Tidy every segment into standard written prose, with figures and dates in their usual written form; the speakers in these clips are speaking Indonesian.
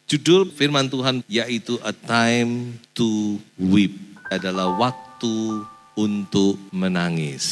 Judul firman Tuhan yaitu A Time to Weep, adalah waktu untuk menangis.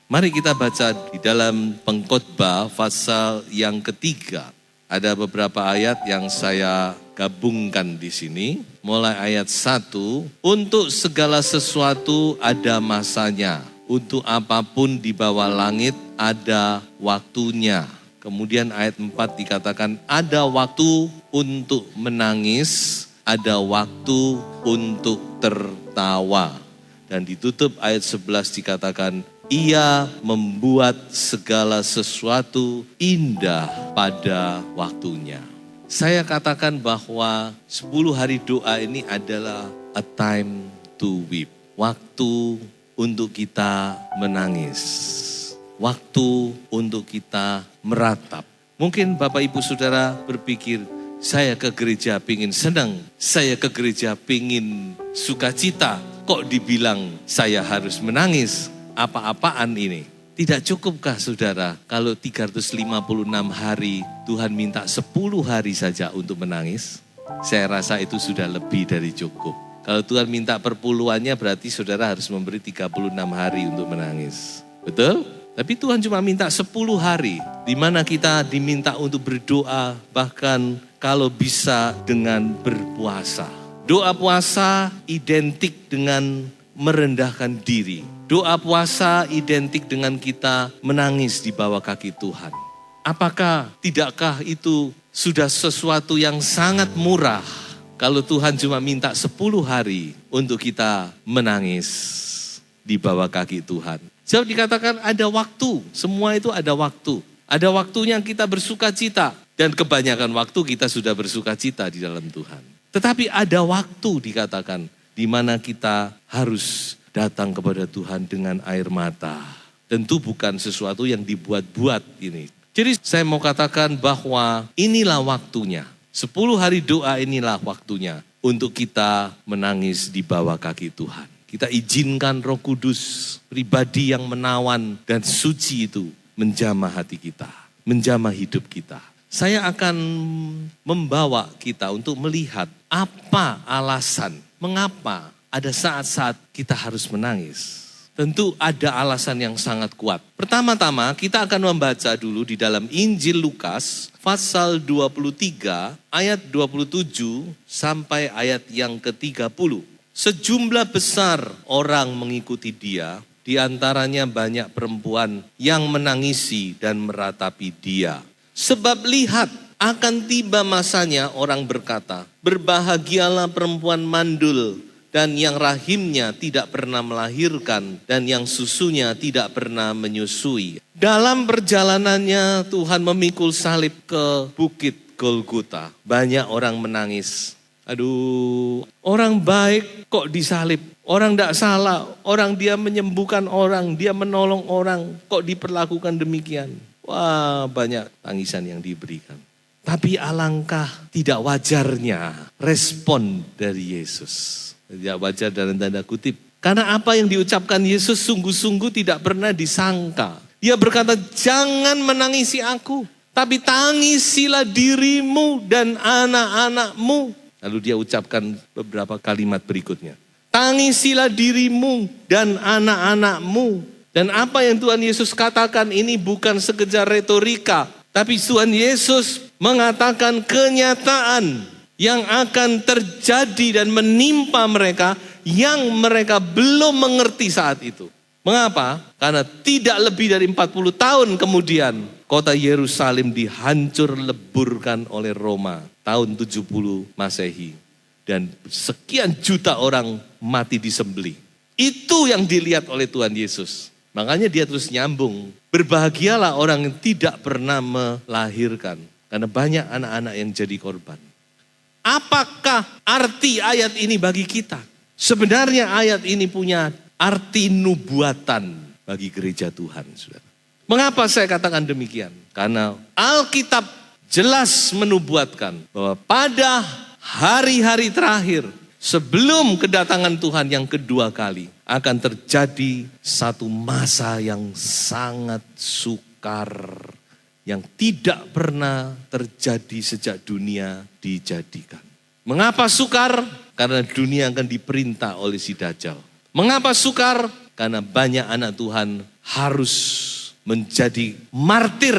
Mari kita baca di dalam Pengkhotbah pasal yang ketiga. Ada beberapa ayat yang saya gabungkan di sini. Mulai ayat 1, untuk segala sesuatu ada masanya, untuk apapun di bawah langit ada waktunya. Kemudian ayat 4 dikatakan ada waktu untuk menangis, ada waktu untuk tertawa. Dan ditutup ayat 11 dikatakan ia membuat segala sesuatu indah pada waktunya. Saya katakan bahwa 10 hari doa ini adalah a time to weep. Waktu untuk kita menangis. Waktu untuk kita meratap. Mungkin Bapak Ibu Saudara berpikir, saya ke gereja pingin senang, saya ke gereja pingin sukacita, kok dibilang saya harus menangis, apa-apaan ini? Tidak cukupkah saudara kalau 356 hari Tuhan minta 10 hari saja untuk menangis? Saya rasa itu sudah lebih dari cukup. Kalau Tuhan minta perpuluhannya berarti saudara harus memberi 36 hari untuk menangis. Betul? Tapi Tuhan cuma minta 10 hari, di mana kita diminta untuk berdoa, bahkan kalau bisa dengan berpuasa. Doa puasa identik dengan merendahkan diri. Doa puasa identik dengan kita menangis di bawah kaki Tuhan. Apakah tidakkah itu sudah sesuatu yang sangat murah, kalau Tuhan cuma minta 10 hari untuk kita menangis di bawah kaki Tuhan? Jawab dikatakan ada waktu, semua itu ada waktu. Ada waktunya kita bersuka cita. Dan kebanyakan waktu kita sudah bersuka cita di dalam Tuhan. Tetapi ada waktu dikatakan, di mana kita harus datang kepada Tuhan dengan air mata. Tentu bukan sesuatu yang dibuat-buat ini. Jadi saya mau katakan bahwa inilah waktunya. 10 hari doa inilah waktunya untuk kita menangis di bawah kaki Tuhan. Kita izinkan Roh Kudus, pribadi yang menawan dan suci itu menjamah hati kita, menjamah hidup kita. Saya akan membawa kita untuk melihat apa alasan, mengapa ada saat-saat kita harus menangis. Tentu ada alasan yang sangat kuat. Pertama-tama kita akan membaca dulu di dalam Injil Lukas pasal 23 ayat 27 sampai ayat yang ke-30. Sejumlah besar orang mengikuti dia, di antaranya banyak perempuan yang menangisi dan meratapi dia. Sebab lihat, akan tiba masanya orang berkata, berbahagialah perempuan mandul dan yang rahimnya tidak pernah melahirkan dan yang susunya tidak pernah menyusui. Dalam perjalanannya Tuhan memikul salib ke bukit Golgota. Banyak orang menangis. Aduh, orang baik kok disalib. Orang tidak salah, orang dia menyembuhkan orang, dia menolong orang, kok diperlakukan demikian. Wah, banyak tangisan yang diberikan. Tapi alangkah tidak wajarnya respon dari Yesus. Tidak wajar dalam tanda kutip. Karena apa yang diucapkan Yesus sungguh-sungguh tidak pernah disangka. Dia berkata, jangan menangisi aku, tapi tangisilah dirimu dan anak-anakmu. Lalu dia ucapkan beberapa kalimat berikutnya. Tangisilah dirimu dan anak-anakmu. Dan apa yang Tuhan Yesus katakan ini bukan sekedar retorika. Tapi Tuhan Yesus mengatakan kenyataan yang akan terjadi dan menimpa mereka yang mereka belum mengerti saat itu. Mengapa? Karena tidak lebih dari 40 tahun kemudian kota Yerusalem dihancur leburkan oleh Roma tahun 70 Masehi. Dan sekian juta orang mati disembelih. Itu yang dilihat oleh Tuhan Yesus. Makanya dia terus nyambung. Berbahagialah orang yang tidak pernah melahirkan. Karena banyak anak-anak yang jadi korban. Apakah arti ayat ini bagi kita? Sebenarnya ayat ini punya arti nubuatan bagi gereja Tuhan, saudara. Mengapa saya katakan demikian? Karena Alkitab jelas menubuatkan bahwa pada hari-hari terakhir, sebelum kedatangan Tuhan yang kedua kali, akan terjadi satu masa yang sangat sukar, yang tidak pernah terjadi sejak dunia dijadikan. Mengapa sukar? Karena dunia akan diperintah oleh si Dajjal. Mengapa sukar? Karena banyak anak Tuhan harus menjadi martir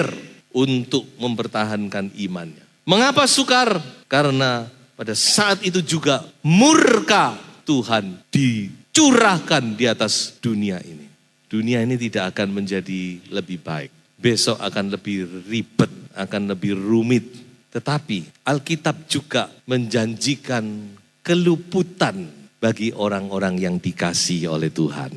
untuk mempertahankan imannya. Mengapa sukar? Karena pada saat itu juga murka Tuhan dicurahkan di atas dunia ini. Dunia ini tidak akan menjadi lebih baik. Besok akan lebih ribet, akan lebih rumit. Tetapi Alkitab juga menjanjikan keluputan bagi orang-orang yang dikasihi oleh Tuhan.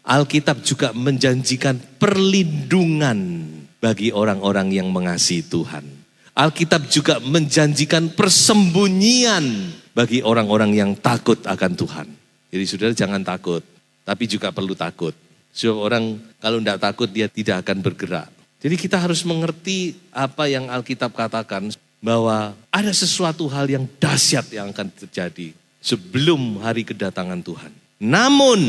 Alkitab juga menjanjikan perlindungan bagi orang-orang yang mengasihi Tuhan. Alkitab juga menjanjikan persembunyian bagi orang-orang yang takut akan Tuhan. Jadi saudara jangan takut, tapi juga perlu takut. Sebab orang kalau tidak takut dia tidak akan bergerak. Jadi kita harus mengerti apa yang Alkitab katakan bahwa ada sesuatu hal yang dahsyat yang akan terjadi sebelum hari kedatangan Tuhan. Namun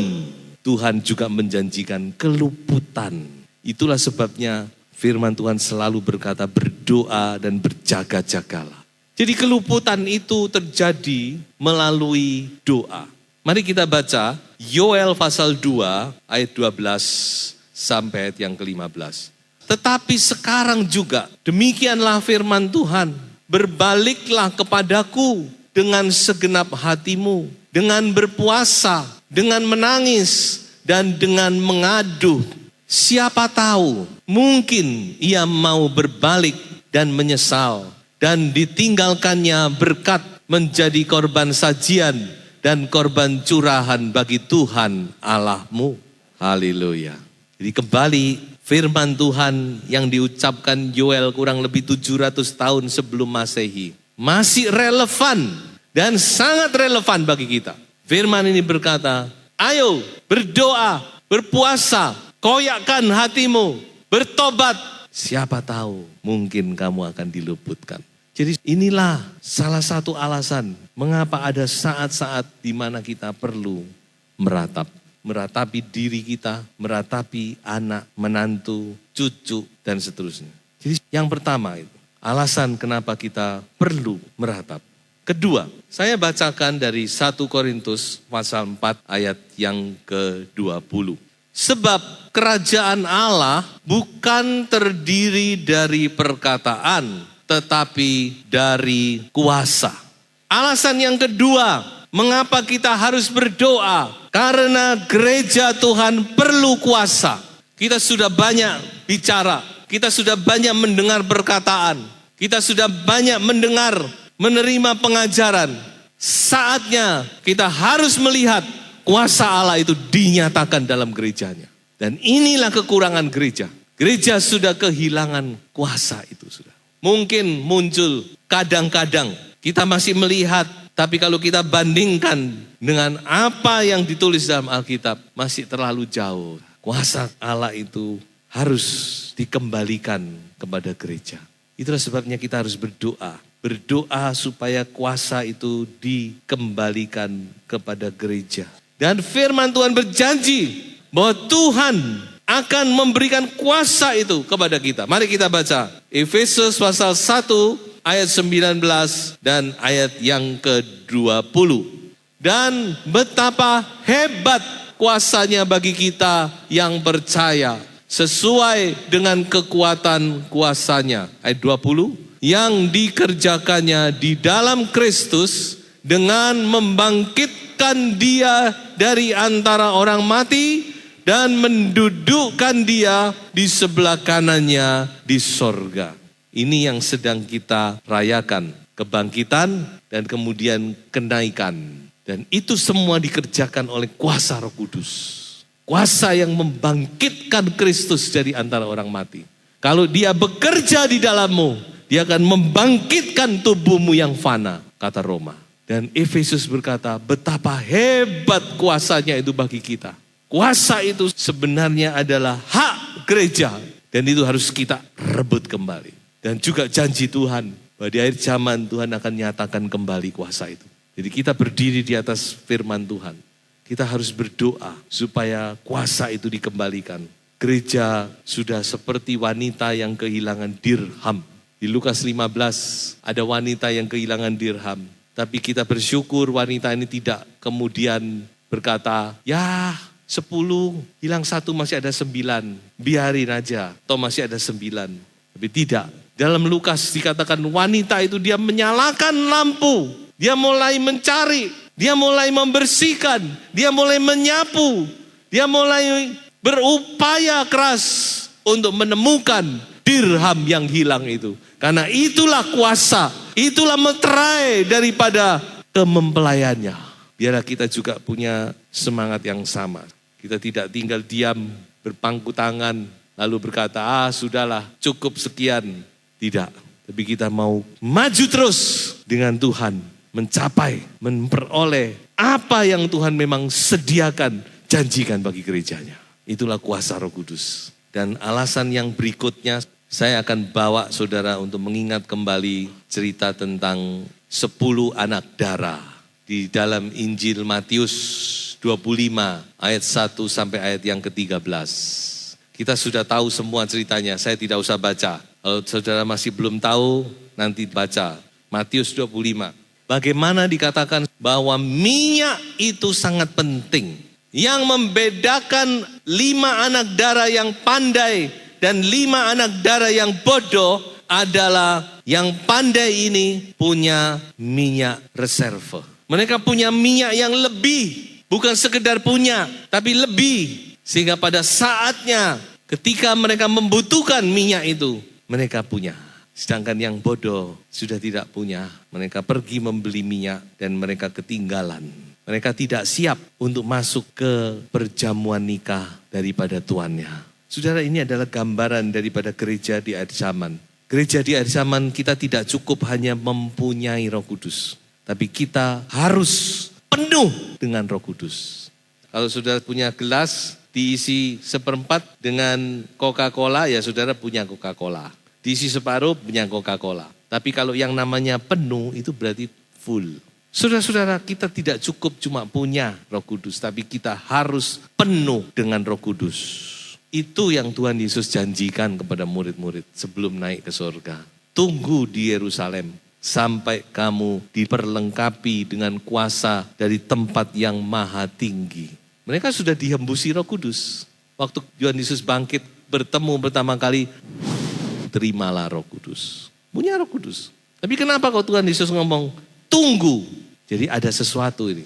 Tuhan juga menjanjikan keluputan. Itulah sebabnya firman Tuhan selalu berkata berdoa dan berjaga-jagalah. Jadi keluputan itu terjadi melalui doa. Mari kita baca Yoel pasal 2 ayat 12 sampai ayat yang ke-15. Tetapi sekarang juga demikianlah firman Tuhan. Berbaliklah kepadaku dengan segenap hatimu. Dengan berpuasa, dengan menangis, dan dengan mengaduh. Siapa tahu mungkin ia mau berbalik dan menyesal. Dan ditinggalkannya berkat menjadi korban sajian dan korban curahan bagi Tuhan Allahmu. Haleluya. Jadi kembali firman Tuhan yang diucapkan Yoel kurang lebih 700 tahun sebelum Masehi. Masih relevan dan sangat relevan bagi kita. Firman ini berkata, ayo berdoa, berpuasa, koyakkan hatimu, bertobat. Siapa tahu mungkin kamu akan diluputkan. Jadi inilah salah satu alasan mengapa ada saat-saat di mana kita perlu meratap. Meratapi diri kita, meratapi anak, menantu, cucu, dan seterusnya. Jadi yang pertama itu, alasan kenapa kita perlu meratap. Kedua, saya bacakan dari 1 Korintus pasal 4 ayat yang ke-20. Sebab kerajaan Allah bukan terdiri dari perkataan, tetapi dari kuasa. Alasan yang kedua, mengapa kita harus berdoa? Karena gereja Tuhan perlu kuasa. Kita sudah banyak bicara, kita sudah banyak mendengar perkataan, kita sudah banyak mendengar, menerima pengajaran. Saatnya kita harus melihat kuasa Allah itu dinyatakan dalam gerejanya. Dan inilah kekurangan gereja. Gereja sudah kehilangan kuasa itu sudah. Mungkin muncul kadang-kadang kita masih melihat, tapi kalau kita bandingkan dengan apa yang ditulis dalam Alkitab, masih terlalu jauh. Kuasa Allah itu harus dikembalikan kepada gereja. Itulah sebabnya kita harus berdoa. Berdoa supaya kuasa itu dikembalikan kepada gereja. Dan firman Tuhan berjanji bahwa Tuhan akan memberikan kuasa itu kepada kita. Mari kita baca Efesus pasal 1 ayat 19 dan ayat yang ke-20. Dan betapa hebat kuasanya bagi kita yang percaya sesuai dengan kekuatan kuasanya. Ayat 20, yang dikerjakannya di dalam Kristus dengan membangkitkan dia dari antara orang mati dan mendudukkan dia di sebelah kanannya di sorga. Ini yang sedang kita rayakan, kebangkitan dan kemudian kenaikan. Dan itu semua dikerjakan oleh kuasa Roh Kudus. Kuasa yang membangkitkan Kristus dari antara orang mati. Kalau dia bekerja di dalammu, Dia akan membangkitkan tubuhmu yang fana, kata Roma. Dan Efesus berkata, betapa hebat kuasanya itu bagi kita. Kuasa itu sebenarnya adalah hak gereja. Dan itu harus kita rebut kembali. Dan juga janji Tuhan, bahwa di akhir zaman Tuhan akan nyatakan kembali kuasa itu. Jadi kita berdiri di atas firman Tuhan. Kita harus berdoa supaya kuasa itu dikembalikan. Gereja sudah seperti wanita yang kehilangan dirham. Di Lukas 15 ada wanita yang kehilangan dirham. Tapi kita bersyukur wanita ini tidak kemudian berkata, ya 10 hilang 1 masih ada 9. Biarin aja, toh masih ada 9. Tapi tidak. Dalam Lukas dikatakan wanita itu dia menyalakan lampu. Dia mulai mencari, dia mulai membersihkan, dia mulai menyapu, dia mulai berupaya keras untuk menemukan dirham yang hilang itu. Karena itulah kuasa, itulah meterai daripada kemempelaiannya. Biarlah kita juga punya semangat yang sama. Kita tidak tinggal diam, berpangku tangan, lalu berkata, sudahlah cukup sekian. Tidak, tapi kita mau maju terus dengan Tuhan. Mencapai, memperoleh apa yang Tuhan memang sediakan, janjikan bagi gerejanya. Itulah kuasa Roh Kudus. Dan alasan yang berikutnya, saya akan bawa saudara untuk mengingat kembali cerita tentang 10 anak darah. Di dalam Injil Matius 25 ayat 1 sampai ayat yang ke-13. Kita sudah tahu semua ceritanya, saya tidak usah baca. Kalau saudara masih belum tahu, nanti baca. Matius 25. Bagaimana dikatakan bahwa minyak itu sangat penting. Yang membedakan 5 anak darah yang pandai dan 5 anak darah yang bodoh adalah yang pandai ini punya minyak reserve. Mereka punya minyak yang lebih, bukan sekedar punya, tapi lebih. Sehingga pada saatnya ketika mereka membutuhkan minyak itu, mereka punya. Sedangkan yang bodoh sudah tidak punya. Mereka pergi membeli minyak dan mereka ketinggalan. Mereka tidak siap untuk masuk ke perjamuan nikah daripada tuannya. Saudara, ini adalah gambaran daripada gereja di akhir zaman. Gereja di akhir zaman kita tidak cukup hanya mempunyai Roh Kudus. Tapi kita harus penuh dengan Roh Kudus. Kalau saudara punya gelas diisi 1/4 dengan Coca-Cola, ya saudara punya Coca-Cola. Diisi separuh punya Coca-Cola. Tapi kalau yang namanya penuh itu berarti full. Saudara-saudara, kita tidak cukup cuma punya Roh Kudus, tapi kita harus penuh dengan Roh Kudus. Itu yang Tuhan Yesus janjikan kepada murid-murid sebelum naik ke surga. Tunggu di Yerusalem sampai kamu diperlengkapi dengan kuasa dari tempat yang maha tinggi. Mereka sudah dihembusi Roh Kudus. Waktu Tuhan Yesus bangkit bertemu pertama kali, terimalah Roh Kudus. Punya Roh Kudus. Tapi kenapa kalau Tuhan Yesus ngomong, tunggu. Jadi ada sesuatu ini.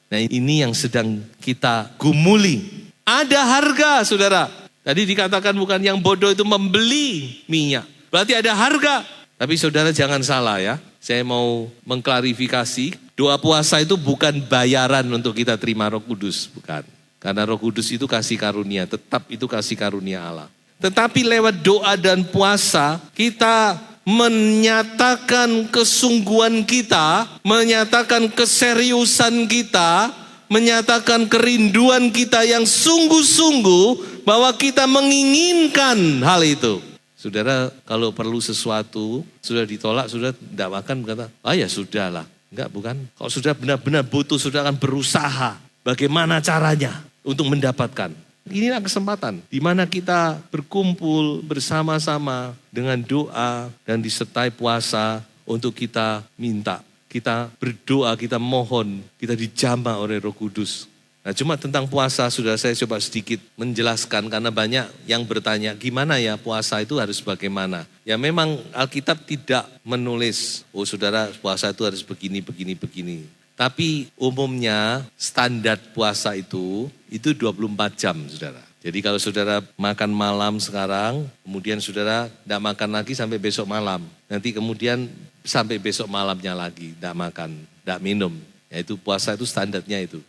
Nah ini yang sedang kita gumuli. Ada harga saudara. Tadi dikatakan bukan yang bodoh itu membeli minyak. Berarti ada harga. Tapi saudara jangan salah ya. Saya mau mengklarifikasi. Doa puasa itu bukan bayaran untuk kita terima Roh Kudus. Bukan. Karena Roh Kudus itu kasih karunia. Tetap itu kasih karunia Allah. Tetapi lewat doa dan puasa kita menyatakan kesungguhan kita, menyatakan keseriusan kita, menyatakan kerinduan kita yang sungguh-sungguh bahwa kita menginginkan hal itu. Saudara kalau perlu sesuatu, sudah ditolak, sudah tidak makan, berkata, ya sudahlah. Enggak bukan, kalau sudah benar-benar butuh, sudah akan berusaha. Bagaimana caranya untuk mendapatkan. Inilah kesempatan di mana kita berkumpul bersama-sama dengan doa dan disertai puasa untuk kita minta. Kita berdoa, kita mohon, kita dijamah oleh Roh Kudus. Nah cuma tentang puasa sudah saya coba sedikit menjelaskan karena banyak yang bertanya gimana ya puasa itu harus bagaimana. Ya memang Alkitab tidak menulis, saudara puasa itu harus begini. Tapi umumnya standar puasa itu 24 jam saudara. Jadi kalau saudara makan malam sekarang, kemudian saudara tidak makan lagi sampai besok malam. Nanti kemudian sampai besok malamnya lagi, tidak makan, tidak minum. Yaitu puasa itu standarnya itu.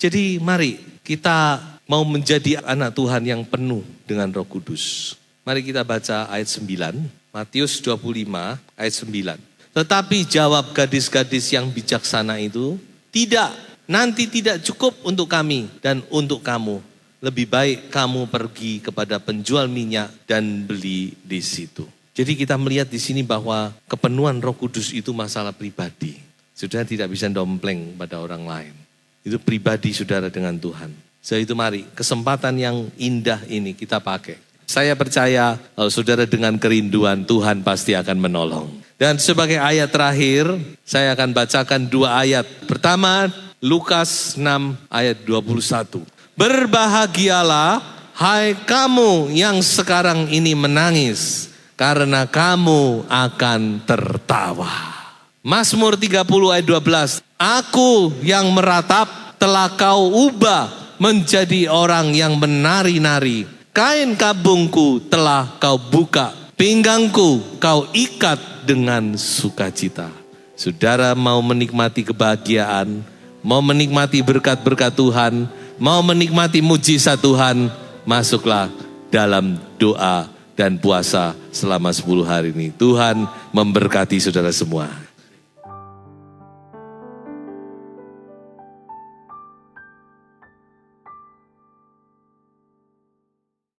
Jadi mari kita mau menjadi anak Tuhan yang penuh dengan Roh Kudus. Mari kita baca ayat 9. Matius 25 ayat 9. Tetapi jawab gadis-gadis yang bijaksana itu, tidak, nanti tidak cukup untuk kami dan untuk kamu. Lebih baik kamu pergi kepada penjual minyak dan beli di situ. Jadi kita melihat di sini bahwa kepenuhan Roh Kudus itu masalah pribadi. Saudara tidak bisa dompleng pada orang lain. Itu pribadi saudara dengan Tuhan. Jadi itu mari, kesempatan yang indah ini kita pakai. Saya percaya kalau saudara dengan kerinduan, Tuhan pasti akan menolong. Dan sebagai ayat terakhir, saya akan bacakan 2 ayat. Pertama, Lukas 6 ayat 21. Berbahagialah, hai kamu yang sekarang ini menangis, karena kamu akan tertawa. Mazmur 30 ayat 12. Aku yang meratap telah kau ubah menjadi orang yang menari-nari. Kain kabungku telah kau buka, pinggangku kau ikat dengan sukacita. Saudara mau menikmati kebahagiaan, mau menikmati berkat-berkat Tuhan, mau menikmati mujizat Tuhan, masuklah dalam doa dan puasa selama 10 hari ini. Tuhan memberkati saudara semua.